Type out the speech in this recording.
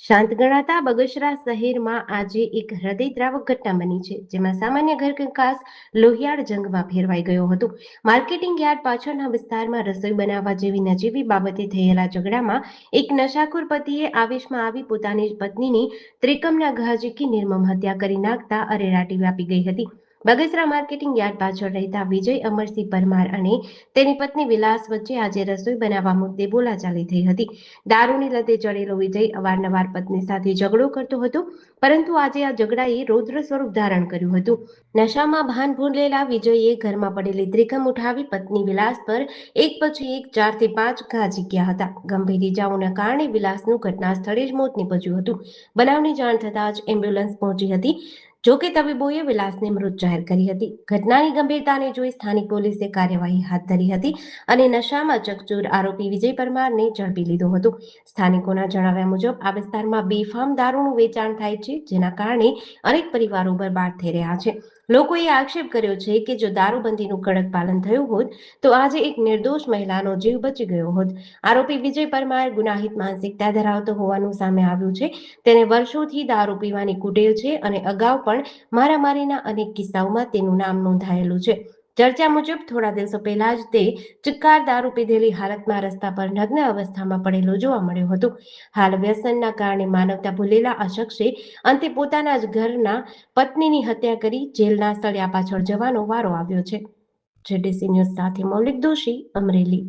શાંત ગણાતા બગસરા શહેરમાં આજે એક હૃદયદ્રાવક ઘટના બની છે, જેમાં સામાન્ય ઘરકંકાસ લોહિયાળ જંગમાં ફેરવાઈ ગયો હતો. માર્કેટિંગ યાર્ડ પાછળના વિસ્તારમાં રસોઈ બનાવવા જેવી નજીવી બાબતે થયેલા ઝઘડામાં એક નશાખોર પતિએ આવેશમાં આવી પોતાની પત્નીની ત્રિકમના ઘા ઝીકી નિર્મમ હત્યા કરી નાખતા અરેરાટી વ્યાપી ગઈ હતી. બગસરા માર્કેટિંગ યાર્ડ પાછળ રહેતા વિજય અમરસિંહ પરમાર અને તેની પત્ની વિલાસ વચ્ચે આજે રસોઈ બનાવવા મુદ્દે બોલાચાલી થઈ હતી. દારૂની લતે ચડેલો વિજય અવારનવાર પત્ની સાથે ઝઘડો કરતો હતો, પરંતુ આજે આ ઝઘડાએ રૌદ્ર સ્વરૂપ ધારણ કર્યું હતું. નશામાં ભાન ભૂલેલા વિજયે ઘરમાં પડેલી ત્રિકમ ઉઠાવી પત્ની વિલાસ પર એક પછી એક 4 થી 5 ઘા ઝીક્યા હતા. ગંભીર ઇજાઓના કારણે વિલાસનું ઘટના સ્થળે જ મોત નીપજ્યું હતું. બનાવની જાણ થતાં જ એમ્બ્યુલન્સ પહોંચી હતી. જોકે તબીબોએ વિલાસને મૃત જાહેર કરી હતી. ઘટનાની ગંભીરતાને જોઈ સ્થાનિક પોલીસે કાર્યવાહી હાથ ધરી હતી અને નશામાં ચકચૂર આરોપી વિજય પરમારને ઝડપી લીધો હતો. સ્થાનિકોના જણાવ્યા મુજબ આ વિસ્તારમાં બેફામ દારૂનું વેચાણ થાય છે, જેના કારણે અનેક પરિવારો બરબાદ થઈ રહ્યા છે. લોકોએ આક્ષેપ કર્યો છે કે જો દારૂબંધીનું કડક પાલન થયું હોત તો આજે એક નિર્દોષ મહિલાનો જીવ બચી ગયો હોત. આરોપી વિજય પરમાર ગુનાહિત માનસિકતા ધરાવતો હોવાનું સામે આવ્યું છે. તેને વર્ષોથી દારૂ પીવાની કુટેવ છે અને અગાઉ પણ મારામારીના અનેક કિસ્સાઓમાં તેનું નામ નોંધાયેલું છે. ચર્ચા મુજબ થોડા દિવસો પહેલા જ તે ચિક્કાર દારૂ પીધેલી હાલતમાં રસ્તા પર નગ્ન અવસ્થામાં પડેલો જોવા મળ્યો હતો. હાલ વ્યસનના કારણે માનવતા ભૂલેલા આ શખ્સે અંતે પોતાના જ ઘરના પત્નીની હત્યા કરી જેલના સળિયા પાછળ જવાનો વારો આવ્યો છે. જેડીસી ન્યૂઝ સાથે મૌલિક દોશી, અમરેલી.